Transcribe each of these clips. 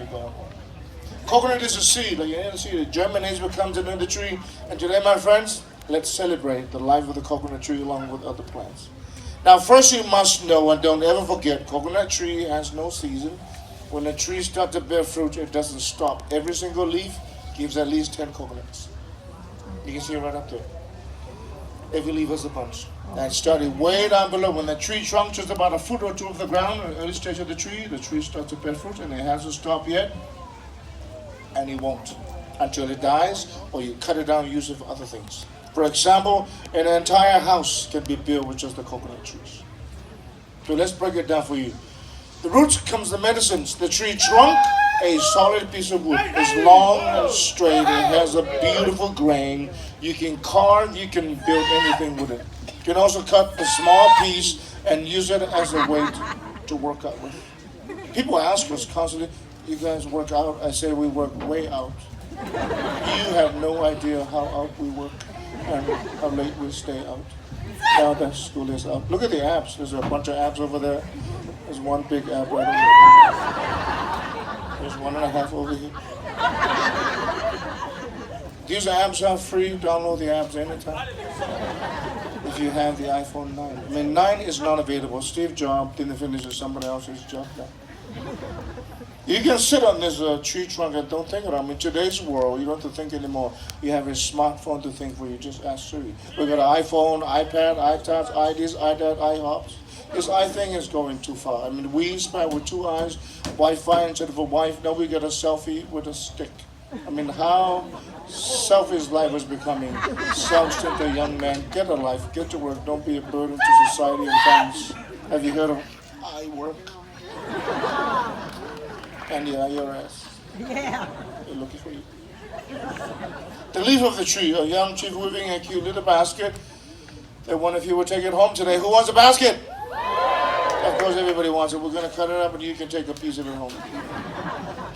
you're going home. Coconut is a seed, like any other seed. It germinates, becomes another tree. And today, my friends, let's celebrate the life of the coconut tree along with other plants. Now, first you must know, and don't ever forget, coconut tree has no season. When the tree starts to bear fruit, it doesn't stop. Every single leaf gives at least 10 coconuts. You can see it right up there. Every leaf has a bunch. And starting way down below, when the tree trunk just about a foot or two off the ground, an early stage of the tree starts to bear fruit, and it hasn't stopped yet, and it won't until it dies, or you cut it down and use it for other things. For example, an entire house can be built with just the coconut trees. So let's break it down for you. The roots comes the medicines. The tree trunk, a solid piece of wood. It's long and straight. It has a beautiful grain. You can carve, you can build anything with it. You can also cut a small piece and use it as a weight to work out with. People ask us constantly, you guys work out? I say we work way out. You have no idea how out we work and how late we stay out. Now that school is out. Look at the abs. There's a bunch of abs over there. There's one big ab right over there. There's 1.5 over here. These abs are free. Download the abs anytime. If you have the iPhone 9. I mean, 9 is not available. Steve Jobs didn't finish somebody else's job now. You can sit on this tree trunk and don't think about it. In today's world, you don't have to think anymore. You have a smartphone to think for you. Just ask Siri. We've got an iPhone, iPad, iTouch, iDis, iDat, iHops. This iThing is going too far. I mean, we spy with 2 eyes, Wi-Fi instead of a wife. Now we get a selfie with a stick. I mean, how selfish life is becoming. Self-centered young man, get a life, get to work. Don't be a burden to society and friends. Have you heard of I work? And the IRS. Yeah. They're looking for you. The leaf of the tree, a young tree weaving a cute little basket. That one of you will take it home today. Who wants a basket? Of course everybody wants it. We're going to cut it up and you can take a piece of it home.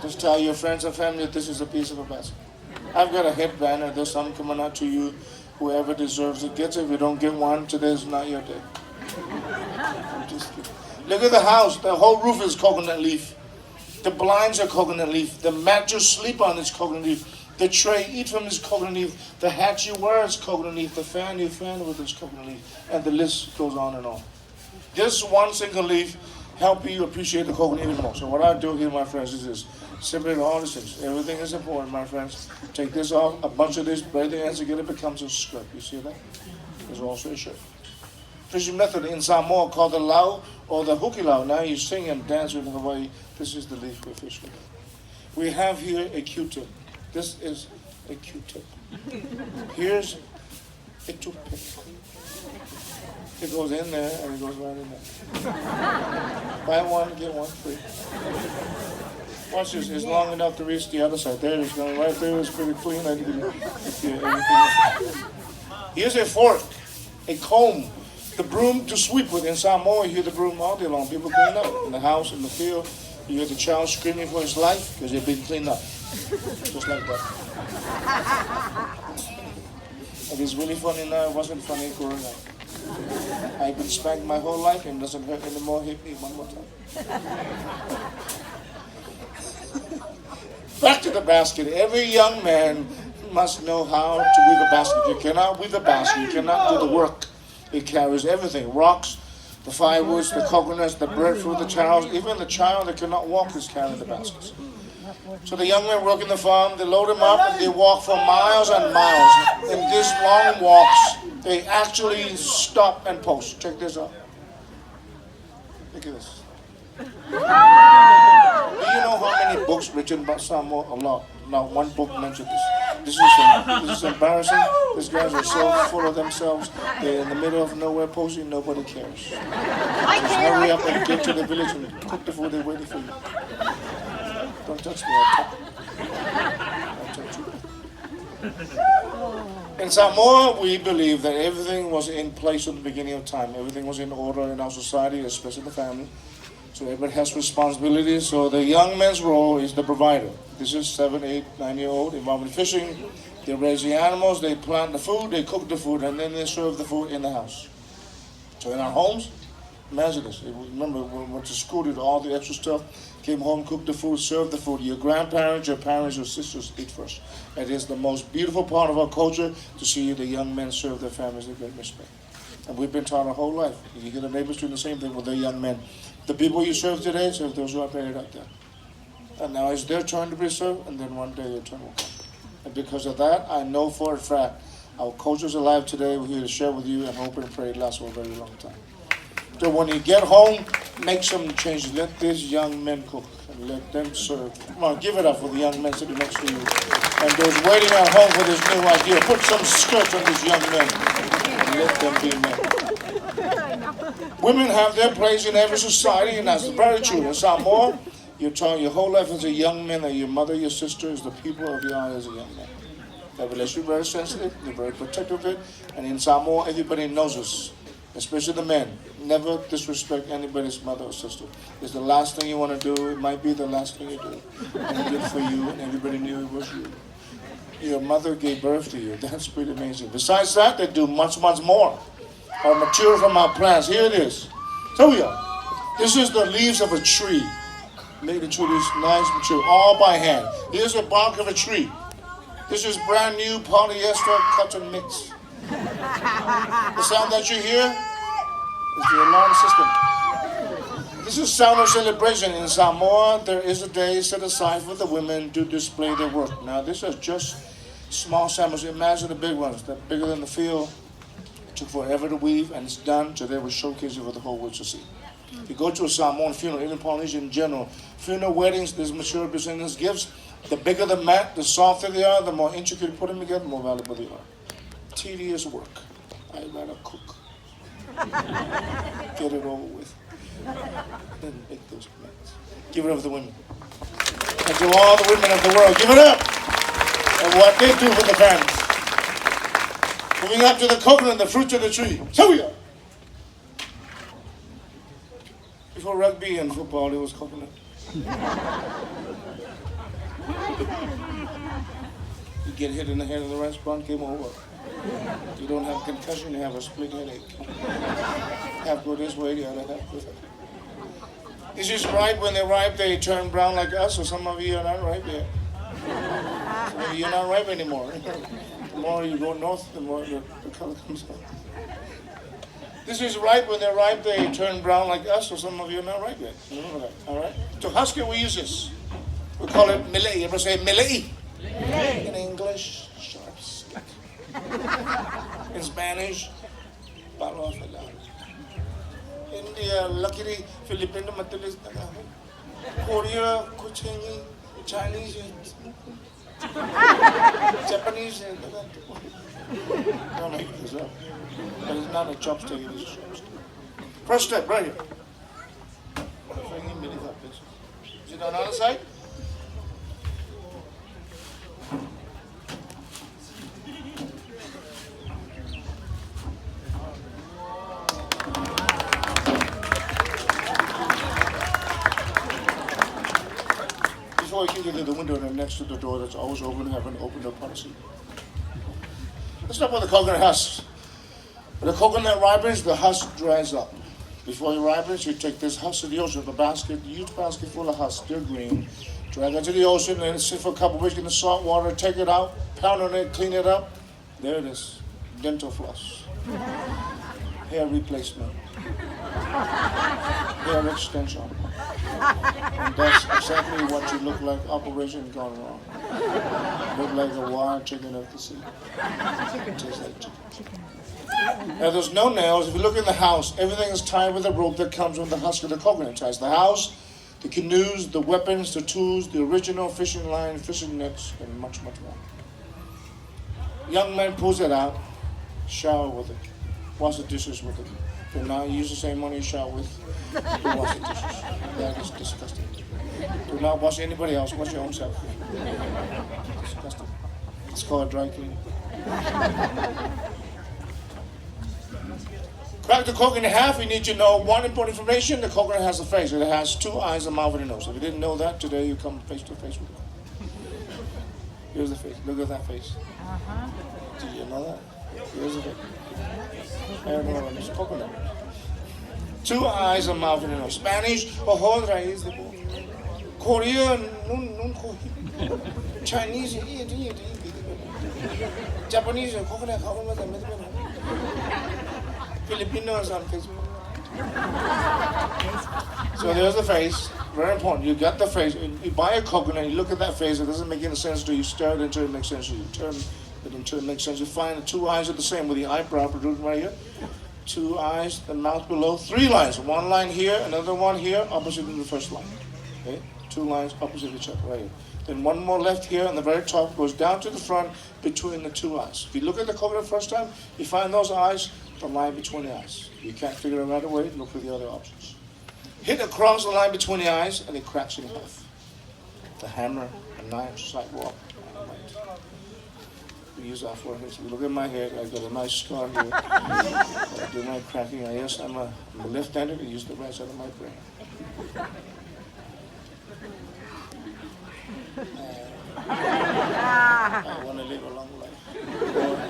Just tell your friends and family that this is a piece of a basket. I've got a headband and there's some coming out to you. Whoever deserves it gets it. If you don't get one, today's not your day. I'm just kidding. Look at the house. The whole roof is coconut leaf. The blinds are coconut leaf. The mat you sleep on is coconut leaf. The tray you eat from is coconut leaf. The hat you wear is coconut leaf. The fan you fan with is coconut leaf. And the list goes on and on. This one single leaf helps you appreciate the coconut even more. So what I do here, my friends, is this. Separate all these things. Everything is important, my friends. Take this off, a bunch of this, braid the ends together, it becomes a skirt. You see that? There's also a shirt. Fishing method in Samoa called the lau or the hukilau. Now you sing and dance with Hawaii. This is the leaf we fish with. We have here a Q-tip. This is a Q-tip. Here's a toothpick. It goes in there and it goes right in there. Buy one, get one free. Watch this. It's long enough to reach the other side. There it's going right there. It's pretty clean. I didn't get everything. Here's a fork, a comb. The broom to sweep with. In Samoa, you hear the broom all day long. People clean up in the house, in the field. You hear the child screaming for his life because they've been cleaned up. Just like that. It is really funny now. It wasn't funny growing up. I've been spanked my whole life and it doesn't hurt anymore. Hit me one more time. Back to the basket. Every young man must know how to weave a basket. You cannot weave a basket. You cannot do the work. It carries everything. Rocks, the firewoods, the coconuts, the breadfruit, the child. Even the child that cannot walk is carrying the baskets. So the young men work in the farm, they load them up and they walk for miles and miles. In these long walks, they actually stop and post. Check this out. Look at this. Do you know how many books written about Samoa? A lot. Not one book mentioned this. This is embarrassing. These guys are so full of themselves. They're in the middle of nowhere posting. Nobody cares. Just hurry up and get to the village and cook the food. They're waiting for you. Don't touch me. I'll touch you. In Samoa, we believe that everything was in place at the beginning of time. Everything was in order in our society, especially the family. So everybody has responsibilities. So the young man's role is the provider. This is 7, 8, 9-year-old involved in fishing. They raise the animals, they plant the food, they cook the food, and then they serve the food in the house. So in our homes, imagine this. Remember, when we went to school, did all the extra stuff. Came home, cooked the food, served the food. Your grandparents, your parents, your sisters eat first. It is the most beautiful part of our culture to see the young men serve their families with great respect. And we've been taught our whole life. You get the neighbors doing the same thing with their young men. The people you serve today serve those who are buried out there. And now it's their turn to be served, and then one day your turn will come. And because of that, I know for a fact our culture is alive today. We're here to share with you and hope and pray it lasts for a very long time. So when you get home, make some changes. Let these young men cook and let them serve. Come on, give it up for the young men sitting next to you. And those waiting at home for this new idea, put some skirts on these young men and let them be men. Women have their place in every society, and that's very true. In Samoa, you're taught your whole life as a young man that your mother, your sister is the people of your eye as a young man. That relationship is very sensitive, you're very protective of it, and in Samoa, everybody knows us. Especially the men. Never disrespect anybody's mother or sister. It's the last thing you want to do. It might be the last thing you do. And good for you, and everybody knew it was you. Your mother gave birth to you. That's pretty amazing. Besides that, they do much, much more. Our material from our plants. Here it is. So we are. This is the leaves of a tree. Made into this nice material, all by hand. Here's the bark of a tree. This is brand new polyester cotton mix. The sound that you hear is the alarm system. This is sound of celebration. In Samoa, there is a day set aside for the women to display their work. Now, this is just small samples. Imagine the big ones, that bigger than the field. It took forever to weave, and it's done. Today we showcase it for the whole world to see. You go to a Samoan funeral, even Polynesian in general, funeral weddings, this material represents gifts. The bigger the mat, the softer they are, the more intricate you put them together, the more valuable they are. Tedious work. I'd rather cook. Get it over with. Then make those mats. Give it up for the women. And to all the women of the world, give it up for what they do for the families. Moving up to the coconut, the fruit of the tree. So we are. Before rugby and football, it was coconut. You get hit in the head in the restaurant, game over. You don't have concussion, you have a split headache. Half go this way, the other half goes that. This is ripe. When they ripe, they turn brown like us, so some of you are not ripe yet. Some of you are not ripe anymore. The more you go north, the more the color comes out. This is ripe. When they're ripe, they turn brown like us, so some of you are not ripe yet. Remember that, all right? To husk it, we use this. We call it milei. You ever say milei? In English, sharp stick. In Spanish, palo afilado. India, luckily, Filipino matalis na. Korea, kuchingi, Chinese, Japanese. Don't make this up. But it's not a chopstick, it is a chopstick. First step, right here. Is it on the other side? Before you can get to the window and next to the door that's always open, have an open door policy. Let's start with the coconut husk. When the coconut ripens, the husk dries up. Before it ripens, you take this husk to the ocean, the basket, huge basket full of husks, they're green. Drag it to the ocean, let it sit for a couple of weeks in the salt water, take it out, pound on it, clean it up. There it is, dental floss. Hair replacement. Hair extension. And that's exactly what you look like, operation gone wrong. Look like a wild chicken of the sea. Tastes like chicken. Now there's no nails. If you look in the house, everything is tied with a rope that comes from the husk of the coconut. It ties the house, the canoes, the weapons, the tools, the original fishing line, fishing nets, and much, much more. Young man pulls it out, shower with it, wash the dishes with it. But now you use the same money you shower with to wash the dishes. That is disgusting. Do not wash anybody else, wash your own self. Disgusting. It's called dry cleaning. Crack the coconut in half. You need to know one important information. The coconut has a face. It has 2 eyes, a mouth, and a nose. If you didn't know that, today you come face to face with it. Here's the face. Look at that face. Did you know that? Here's the face. I don't know what it's coconut. 2 eyes, a mouth, and a nose. Spanish, ojo raíz de burro. Korean, Chinese, Japanese, Filipinos on Facebook. So there's the face. Very important. You got the face. You buy a coconut, you look at that face, it doesn't make any sense to you. Stir it until it makes sense to you. Turn it until it makes sense. You find the two eyes are the same with the eyebrow produced right here. Two eyes, the mouth below. Three lines. One line here, another one here, opposite in the first line. Okay? Two lines opposite each other right here. Then one more left here on the very top goes down to the front between the two eyes. If you look at the coconut first time, you find those eyes, the line between the eyes. You can't figure it out right away, look for the other options. Hit across the line between the eyes and it cracks in half. The hammer, a knife, sidewalk, we use that for it. So look at my head, I've got a nice scar here. I do my cracking. Yes, I'm a left-handed, I use the right side of my brain. I want to live a long life.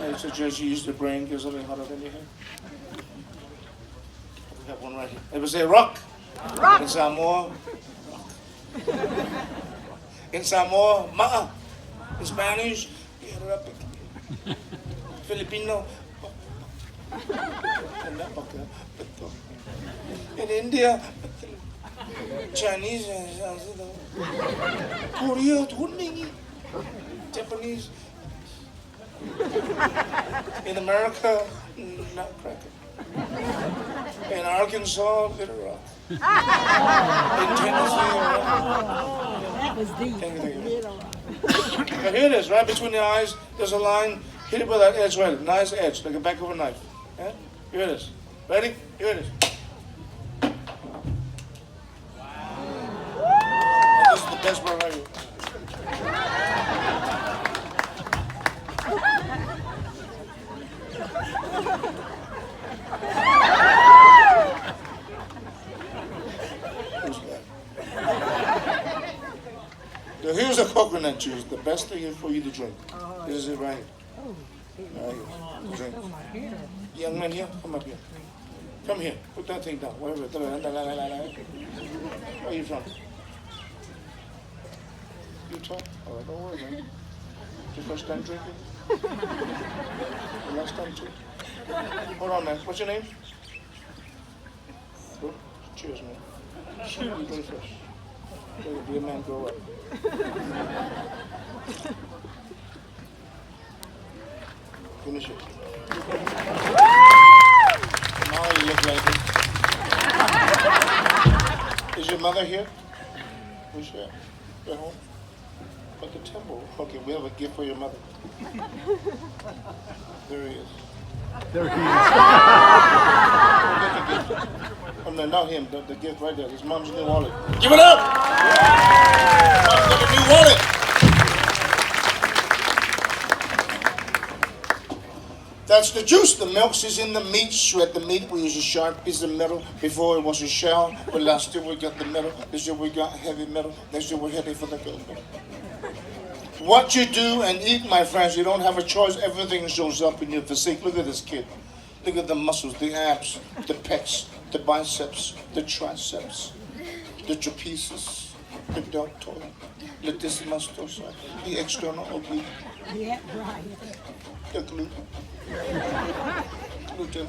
I suggest you use the brain because it's harder than your head. We have one right here. Everybody say rock. Rock. In Samoa, rock. In Samoa, ma'a. In Spanish, Filipino. In India, Chinese, Korea, Japanese. In America, nutcracker. In Arkansas, little rock. In Tennessee, that was deep. But here it is, right between the eyes. There's a line. Hit it with that edge right. Nice edge, like the back of a knife. Yeah? Here it is. Ready? Here it is. And this is the best part right here. So here's a coconut juice, the best thing for you to drink. This is it right here. Right here. Drink. Young man here, come up here. Come here, put that thing down. Where are you from? Utah? All right, don't worry, man. Your first time drinking? The last time too? Hold on, man. What's your name? Good. Cheers, man. You drink first. Be a man, grow up. Finish it. Now you look like it. Is your mother here? Who's here? At home? At the temple. Okay, we have a gift for your mother. There he is. There he is. Get the gift. Oh, no, not him. The gift right there. His mom's new wallet. Give it up! Mom's got a new wallet. That's the juice. The milk is in the meat. Shred the meat. We use a sharp piece of metal. Before it was a shell. But last year we got the metal. This year we got heavy metal. Next year we're heading for the gold metal. What you do and eat, my friends, you don't have a choice. Everything shows up in your physique. Look at this kid. Look at the muscles, the abs, the pecs, the biceps, the triceps, the trapezius, the deltoid, latissimus dorsi, the external oblique. Yeah, right. The glute. Gluten.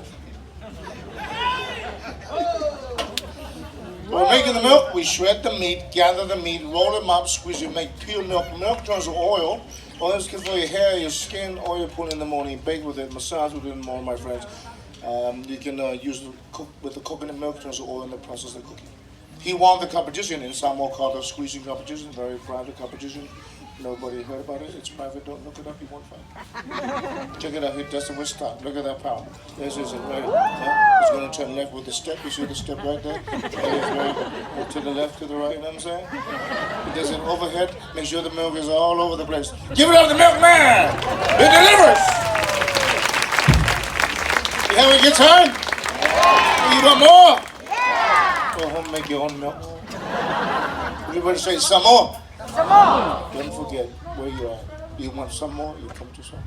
We're making the milk. We shred the meat, gather the meat, roll them up, squeeze it, make pure milk. Milk turns to oil. Oil is good for your hair, your skin. Oil put in the morning, bake with it, massage with it in the morning, my friends. You can use cook with the coconut milk, turns to oil in the process of cooking. He won the competition in Samoa called the squeezing competition, very private competition. Nobody heard about it. It's private. Don't look it up. You won't find it. Check it out. He does it with stop. Look at that power. This is it right here. Yeah. It's going to turn left with the step. You see the step right there? Right. To the left, to the right. You know what I'm saying? He does it overhead. Make sure the milk is all over the place. Give it up to the milkman. It delivers. You having a good time? Yeah. You want more? Yeah. Go home and make your own milk. Everybody say some more. Some more. Don't forget where you are. You want some more, you come to some.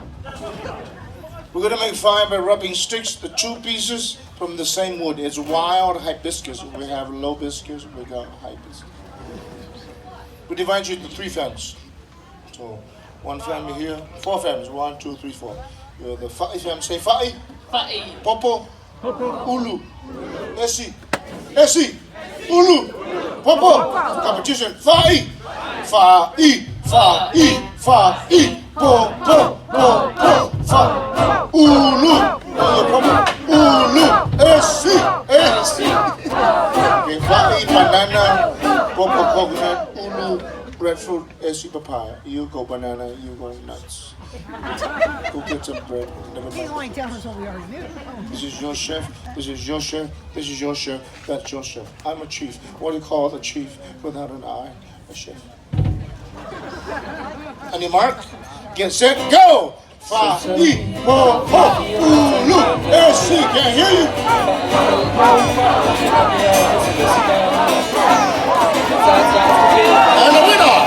We're going to make fire by rubbing sticks, the two pieces from the same wood. It's wild hibiscus. We have low hibiscus, we got hibiscus. We divide you into 3 families. So, 1 family here, 4 families. 1, 2, 3, 4. You're the Fa'i family. Say Fa'i. Fa'i. Popo. Ulu. Esi. Esi. Ulu. Popo. Competition. Fa'i. Fa'i. Fa'i. Fa'i. Popo. Popo. Fa. Ulu. Popo. Ulu. Esi. Esi. Okay, Fa'i, banana, Popo, coconut, Ulu, breadfruit, Esi, papaya. You go banana, you go nuts. Go get some bread. Never You mind. only tell us what we already knew. This is your chef, this is your chef, this is your chef, that's your chef. I'm a chief. What do you call a chief without an eye? A chef. On your mark, get set, go! Fa'i, po, po, ulu, esi, can't hear you. And the winner!